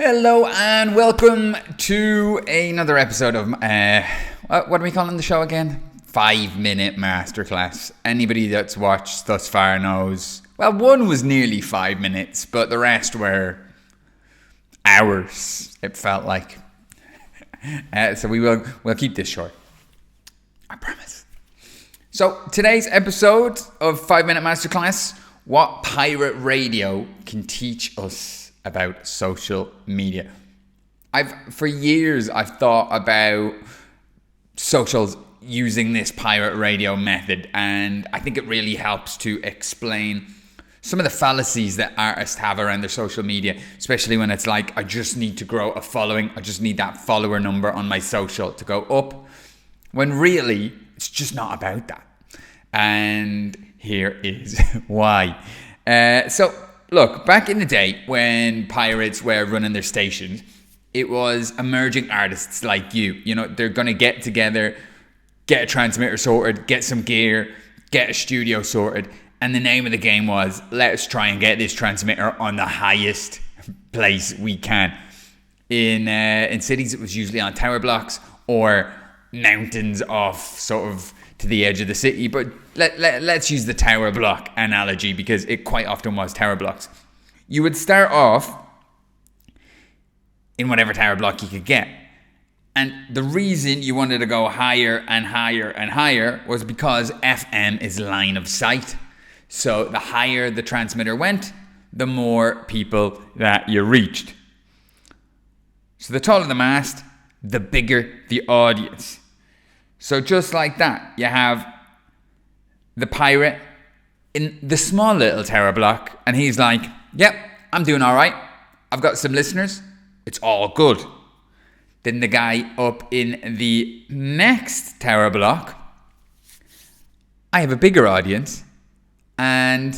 Hello and welcome to another episode of what are we calling the show again? 5-minute masterclass. Anybody that's watched thus far knows. Well, one was nearly 5 minutes, but the rest were hours. It felt like. So we'll keep this short. I promise. So today's episode of 5-minute masterclass: what pirate radio can teach us about social media. For years I've thought about socials using this pirate radio method, and I think it really helps to explain some of the fallacies that artists have around their social media, especially when it's like, I just need to grow a following, I just need that follower number on my social to go up, when really it's just not about that. And here is why. Look, back in the day when pirates were running their stations, it was emerging artists like you. You know, they're going to get together, get a transmitter sorted, get some gear, get a studio sorted. And the name of the game was, let's try and get this transmitter on the highest place we can. In cities, it was usually on tower blocks or mountains off sort of to the edge of the city, but let's use the tower block analogy because it quite often was tower blocks. You would start off in whatever tower block you could get, and the reason you wanted to go higher and higher and higher was because FM is line of sight. So the higher the transmitter went, the more people that you reached. So the taller the mast, the bigger the audience. So just like that, you have the pirate in the small little tower block, and he's like, yep, I'm doing all right. I've got some listeners. It's all good. Then the guy up in the next tower block, I have a bigger audience, and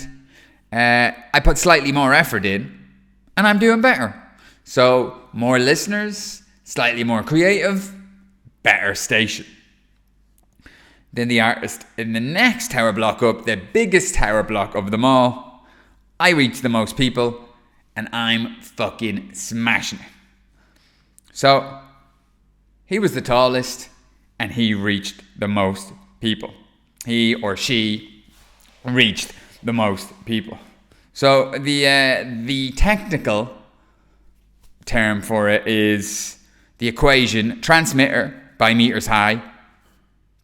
I put slightly more effort in, and I'm doing better. So more listeners, slightly more creative, better station. Then the artist in the next tower block up, the biggest tower block of them all, I reach the most people, and I'm fucking smashing it. So he was the tallest, and he reached the most people. He or she reached the most people. So the technical term for it is the equation: transmitter by meters high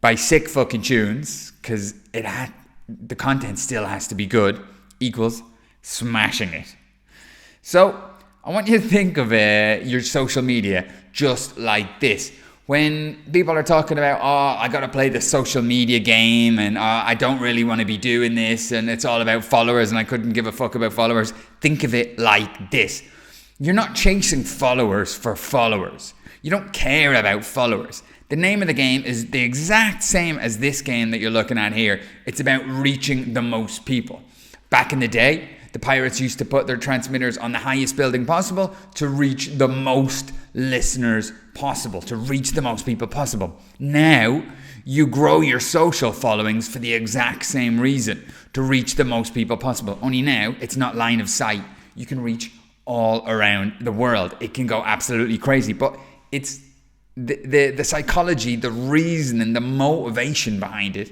by sick fucking tunes, because the content still has to be good, equals smashing it. So I want you to think of your social media just like this. When people are talking about, I got to play the social media game, and I don't really want to be doing this, and it's all about followers, and I couldn't give a fuck about followers. Think of it like this. You're not chasing followers for followers. You don't care about followers. The name of the game is the exact same as this game that you're looking at here. It's about reaching the most people. Back in the day, the pirates used to put their transmitters on the highest building possible to reach the most listeners possible, to reach the most people possible. Now, you grow your social followings for the exact same reason, to reach the most people possible. Only now, it's not line of sight. You can reach all around the world. It can go absolutely crazy, but it's the psychology, the reason and the motivation behind it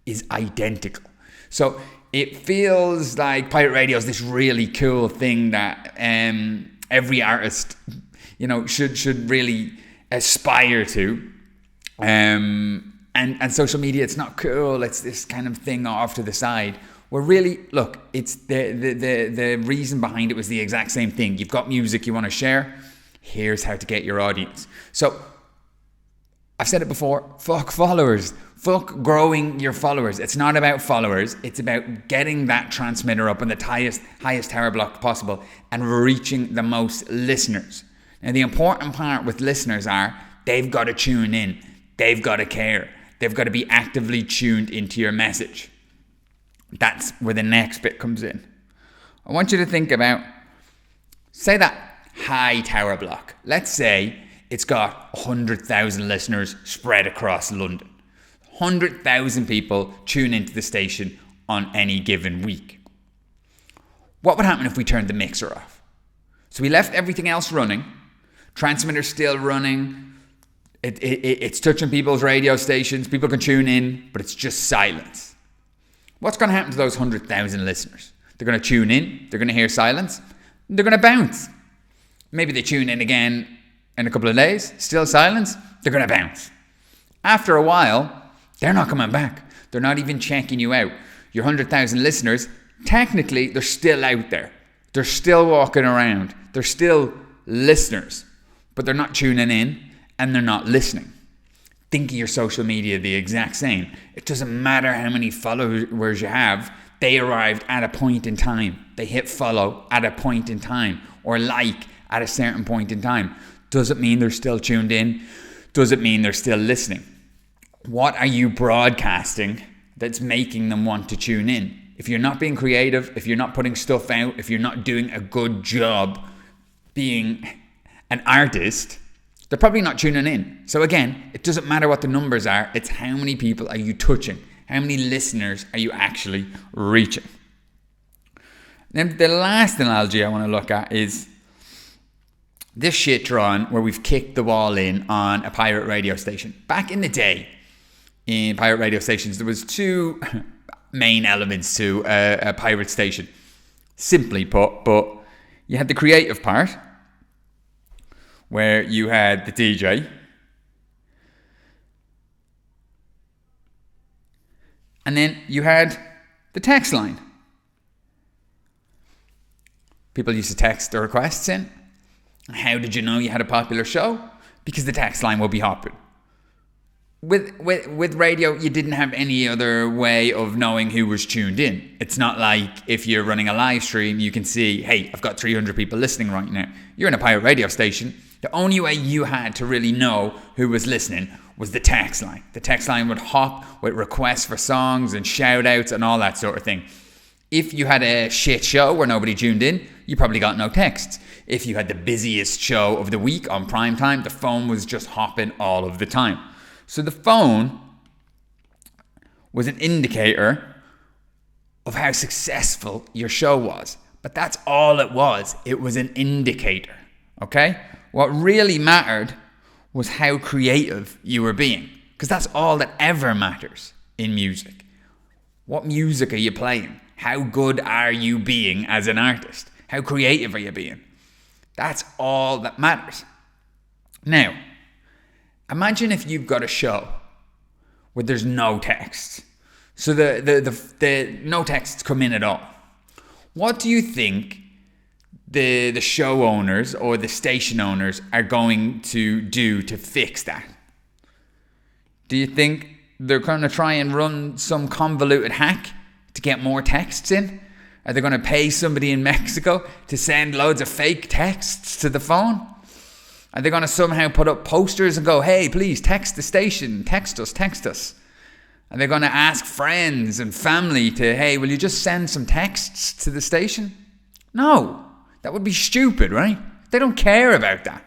is identical. So it feels like pirate radio is this really cool thing that every artist, should really aspire to. And social media, it's not cool. It's this kind of thing off to the side. Where really, look, it's the reason behind it was the exact same thing. You've got music you want to share. Here's how to get your audience. So I've said it before, fuck followers. Fuck growing your followers. It's not about followers. It's about getting that transmitter up on the highest tower block possible and reaching the most listeners. Now, the important part with listeners are they've got to tune in. They've got to care. They've got to be actively tuned into your message. That's where the next bit comes in. I want you to think about, say that high tower block. Let's say it's got 100,000 listeners spread across London. 100,000 people tune into the station on any given week. What would happen if we turned the mixer off? So we left everything else running. Transmitter's still running. It's touching people's radio stations. People can tune in, but it's just silence. What's going to happen to those 100,000 listeners? They're going to tune in. They're going to hear silence. They're going to bounce. Maybe they tune in again in a couple of days. Still silence. They're going to bounce. After a while, they're not coming back. They're not even checking you out. Your 100,000 listeners, technically, they're still out there. They're still walking around. They're still listeners. But they're not tuning in and they're not listening. Think of your social media the exact same. It doesn't matter how many followers you have. They arrived at a point in time. They hit follow at a point in time or like at a certain point in time. Doesn't mean they're still tuned in. Doesn't mean they're still listening. What are you broadcasting that's making them want to tune in? If you're not being creative, if you're not putting stuff out, if you're not doing a good job being an artist, they're probably not tuning in. So again, it doesn't matter what the numbers are. It's how many people are you touching? How many listeners are you actually reaching? Then the last analogy I want to look at is this shit-tron where we've kicked the wall in on a pirate radio station. Back in the day, in pirate radio stations, there was two main elements to a pirate station. Simply put, but you had the creative part, where you had the DJ, and then you had the text line. People used to text their requests in. How did you know you had a popular show? Because the text line would be hopping. With radio, you didn't have any other way of knowing who was tuned in. It's not like if you're running a live stream, you can see, hey, I've got 300 people listening right now. You're in a pirate radio station. The only way you had to really know who was listening was the text line. The text line would hop with requests for songs and shout outs and all that sort of thing. If you had a shit show where nobody tuned in, you probably got no texts. If you had the busiest show of the week on prime time, the phone was just hopping all of the time. So the phone was an indicator of how successful your show was. But that's all it was. It was an indicator, okay? What really mattered was how creative you were being. Because that's all that ever matters in music. What music are you playing? How good are you being as an artist? How creative are you being? That's all that matters. Now, imagine if you've got a show where there's no text. So the no texts come in at all. What do you think the show owners or the station owners are going to do to fix that? Do you think they're going to try and run some convoluted hack to get more texts in? Are they going to pay somebody in Mexico to send loads of fake texts to the phone? Are they going to somehow put up posters and go, hey, please text the station, text us? Are they going to ask friends and family to, hey, will you just send some texts to the station? No, that would be stupid, right? They don't care about that.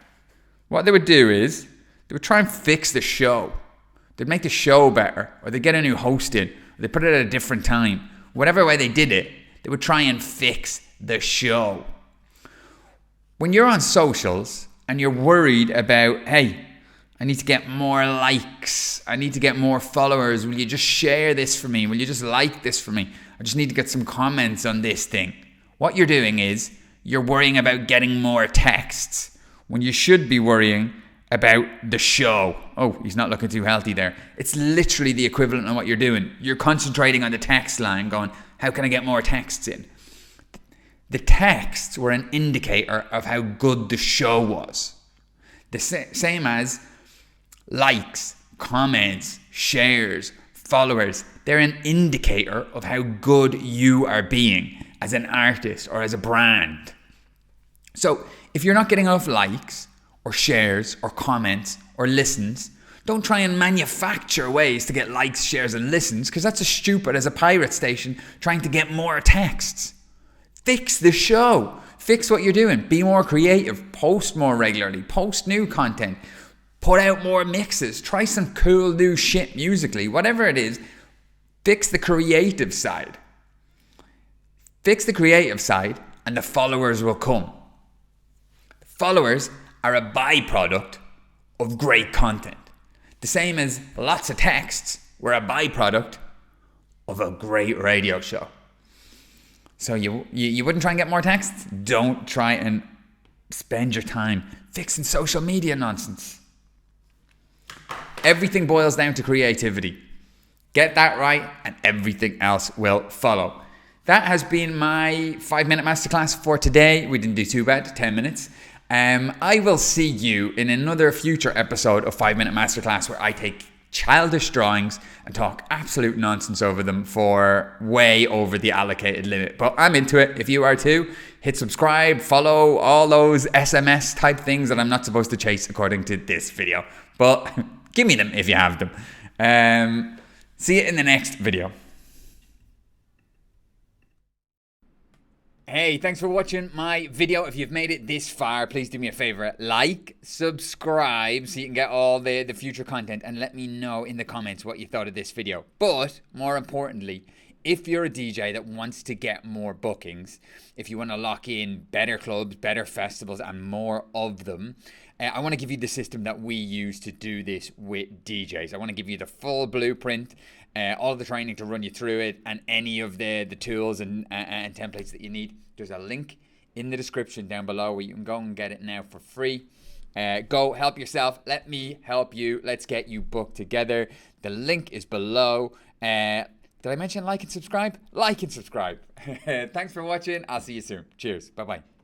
What they would do is they would try and fix the show. They'd make the show better, or they'd get a new host in, or they'd put it at a different time. Whatever way they did it, they would try and fix the show. When you're on socials and you're worried about, hey, I need to get more likes, I need to get more followers, will you just share this for me? Will you just like this for me? I just need to get some comments on this thing. What you're doing is you're worrying about getting more texts when you should be worrying about the show. Oh, he's not looking too healthy there. It's literally the equivalent of what you're doing. You're concentrating on the text line going, how can I get more texts in? The texts were an indicator of how good the show was. The same as likes, comments, shares, followers. They're an indicator of how good you are being as an artist or as a brand. So if you're not getting enough likes or shares or comments or listens, don't try and manufacture ways to get likes, shares and listens, because that's as stupid as a pirate station trying to get more texts. Fix the show. Fix what you're doing. Be more creative. Post more regularly. Post new content. Put out more mixes. Try some cool new shit musically. Whatever it is, fix the creative side. Fix the creative side and the followers will come. Followers are a byproduct of great content. The same as lots of texts were a byproduct of a great radio show. So you wouldn't try and get more texts? Don't try and spend your time fixing social media nonsense. Everything boils down to creativity. Get that right and everything else will follow. That has been my 5-minute masterclass for today. We didn't do too bad, 10 minutes. I will see you in another future episode of 5-minute masterclass where I take childish drawings and talk absolute nonsense over them for way over the allocated limit. But I'm into it. If you are too, hit subscribe, follow, all those SMS type things that I'm not supposed to chase according to this video. But give me them if you have them. See you in the next video. Hey, thanks for watching my video. If you've made it this far, please do me a favor. Like, subscribe so you can get all the future content, and let me know in the comments what you thought of this video. But more importantly, if you're a DJ that wants to get more bookings, if you want to lock in better clubs, better festivals, and more of them, I want to give you the system that we use to do this with DJs. I want to give you the full blueprint, all the training to run you through it, and any of the tools and templates that you need. There's a link in the description down below where you can go and get it now for free. Go help yourself. Let me help you. Let's get you booked together. The link is below. Did I mention like and subscribe? Like and subscribe. Thanks for watching. I'll see you soon. Cheers. Bye-bye.